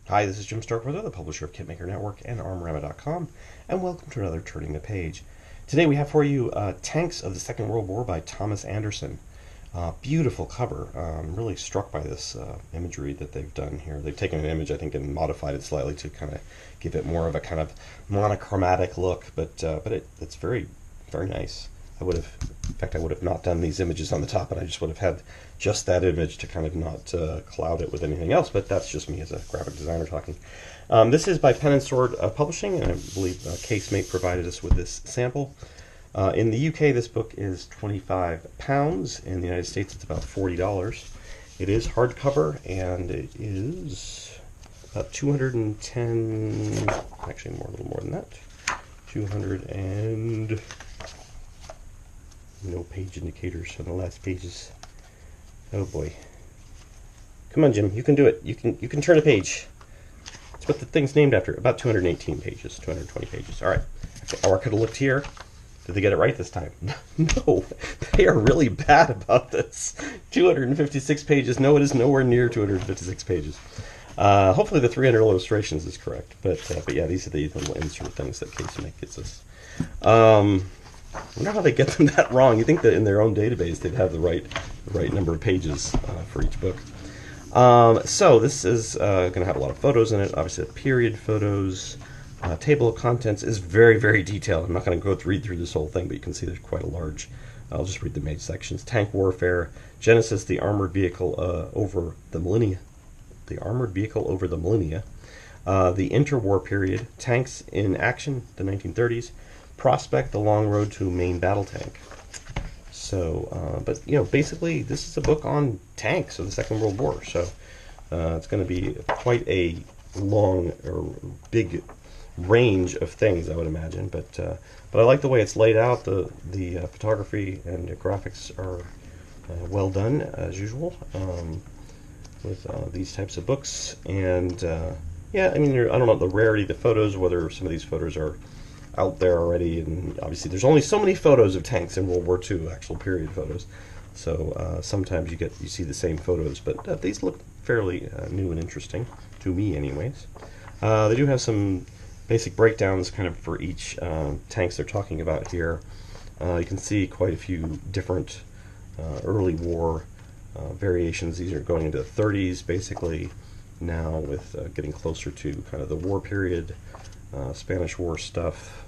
Hi, this is Jim Starkweather, the publisher of Kitmaker Network and ArmorAmmo.com, and welcome to another Turning the Page. Today we have for you Tanks of the Second World War by Thomas Anderson. Beautiful cover. I'm really struck by this imagery that they've done here. They've taken an image, I think, and modified it slightly to kind of give it more of a kind of monochromatic look, but it's very, very nice. In fact, I would have not done these images on the top, and I just would have had just that image to kind of not cloud it with anything else, but that's just me as a graphic designer talking. This is by Pen and Sword Publishing, and I believe Casemate provided us with this sample. In the UK, this book is £25. In the United States, it's about $40. It is hardcover, and it is about 210, actually a little more than that, 200 and... no page indicators on the last pages. Oh boy. Come on, Jim, you can do it. You can turn a page. That's what the thing's named after. About 218 pages, 220 pages. All right. I could have looked here. Did they get it right this time? No, they are really bad about this. 256 pages. No, it is nowhere near 256 pages. Hopefully the 300 illustrations is correct. But yeah, these are the little insert things that Casemate gets us. I wonder how they get them that wrong. You think that in their own database they'd have the right number of pages for each book. So this is going to have a lot of photos in it. Obviously, the period photos. Table of contents is very, very detailed. I'm not going to read through this whole thing, but you can see there's quite a large. I'll just read the main sections. Tank warfare, Genesis, the armored vehicle over the millennia. The armored vehicle over the millennia. The interwar period, tanks in action, the 1930s. Prospect, the long road to main battle tank. So, but basically, this is a book on tanks of the Second World War. So, it's going to be quite a long or big range of things, I would imagine. But I like the way it's laid out. The photography and the graphics are well done as usual with these types of books. And yeah, I mean, I don't know the rarity of the photos, whether some of these photos are out there already, and obviously there's only so many photos of tanks in World War II, actual period photos. So sometimes you see the same photos, but these look fairly new and interesting to me, anyways. They do have some basic breakdowns kind of for each tanks they're talking about here. You can see quite a few different early war variations. These are going into the 30s basically now, with getting closer to kind of the war period, Spanish War stuff.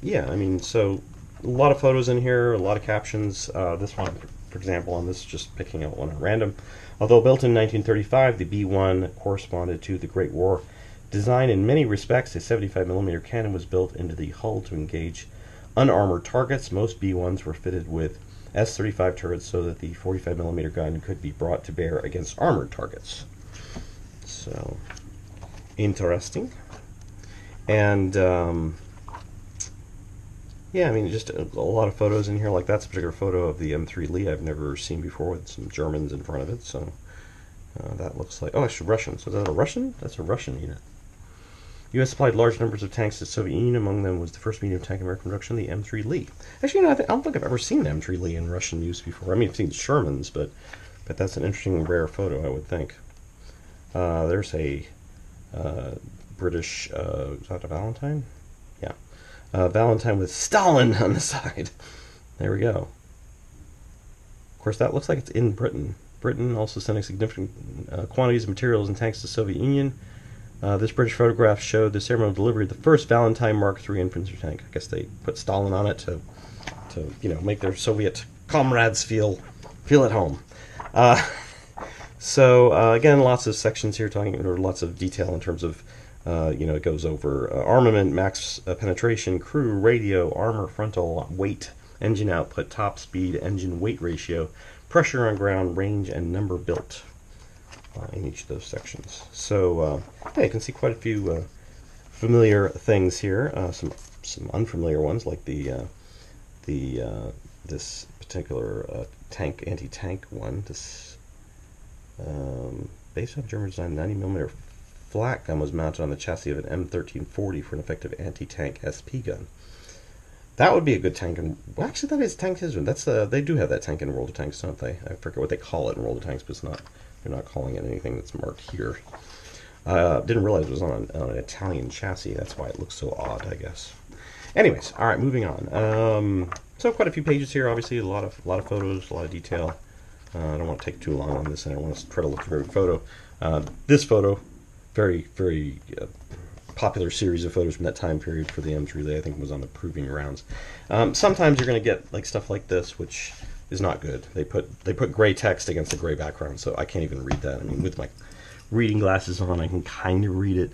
Yeah, I mean, so a lot of photos in here, a lot of captions. This one, for example, on this, just picking out one at random. Although built in 1935, the B-1 corresponded to the Great War. Designed in many respects, a 75mm cannon was built into the hull to engage unarmored targets. Most B-1s were fitted with S-35 turrets so that the 45mm gun could be brought to bear against armored targets. So, interesting. And yeah, I mean, just a lot of photos in here. Like, that's a particular photo of the M3 Lee I've never seen before, with some Germans in front of it. So that looks like, oh, it's Russian. So is that a Russian? That's a Russian unit. U.S. supplied large numbers of tanks to the Soviet Union. Among them was the first medium tank in American production, the M3 Lee. Actually, I don't think I've ever seen an M3 Lee in Russian use before. I mean, I've seen Shermans, but that's an interesting, rare photo, I would think. There's a British, is that a Valentine? Yeah. Valentine with Stalin on the side. There we go. Of course, that looks like it's in Britain. Britain also sending significant quantities of materials and tanks to the Soviet Union. This British photograph showed the ceremonial delivery of the first Valentine Mark III infantry tank. I guess they put Stalin on it to make their Soviet comrades feel at home. So again, lots of sections here or lots of detail in terms of it goes over armament, max penetration, crew, radio, armor, frontal, weight, engine output, top speed, engine weight ratio, pressure on ground, range, and number built in each of those sections. So yeah, you can see quite a few familiar things here, some unfamiliar ones, like this particular anti-tank one. This based on German design 90mm flat gun was mounted on the chassis of an M1340 for an effective anti-tank SP gun. That would be a good tank. Well, actually, that is tank history. That's they do have that tank in World of Tanks, don't they? I forget what they call it in World of Tanks, but it's not. They're not calling it anything that's marked here. Didn't realize it was on an Italian chassis. That's why it looks so odd, I guess. Anyways, all right, moving on. So quite a few pages here. Obviously, a lot of photos, a lot of detail. I don't want to take too long on this, and I don't want to try to look through every photo. This photo, very popular series of photos from that time period for the M's relay. I think was on the proving rounds. Sometimes you're going to get like stuff like this, which is not good. They put gray text against a gray background, so I can't even read that. I mean, with my reading glasses on, I can kind of read it,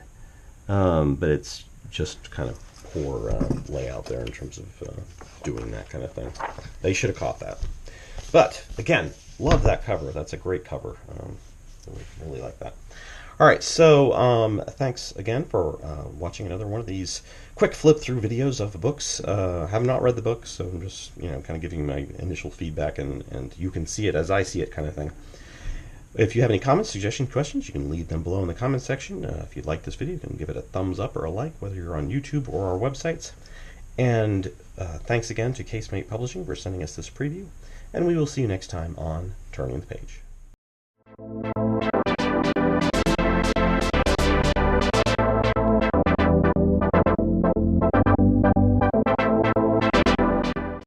but it's just kind of poor layout there in terms of doing that kind of thing. They should have caught that. But again, love that cover. That's a great cover. Really like that. All right, so thanks again for watching another one of these quick flip through videos of the books. Have not read the book, so I'm just kind of giving my initial feedback, and you can see it as I see it, kind of thing. If you have any comments, suggestions, questions, you can leave them below in the comment section. If you like this video, you can give it a thumbs up or a like, whether you're on YouTube or our websites. And thanks again to Casemate Publishing for sending us this preview, and we will see you next time on Turning the Page.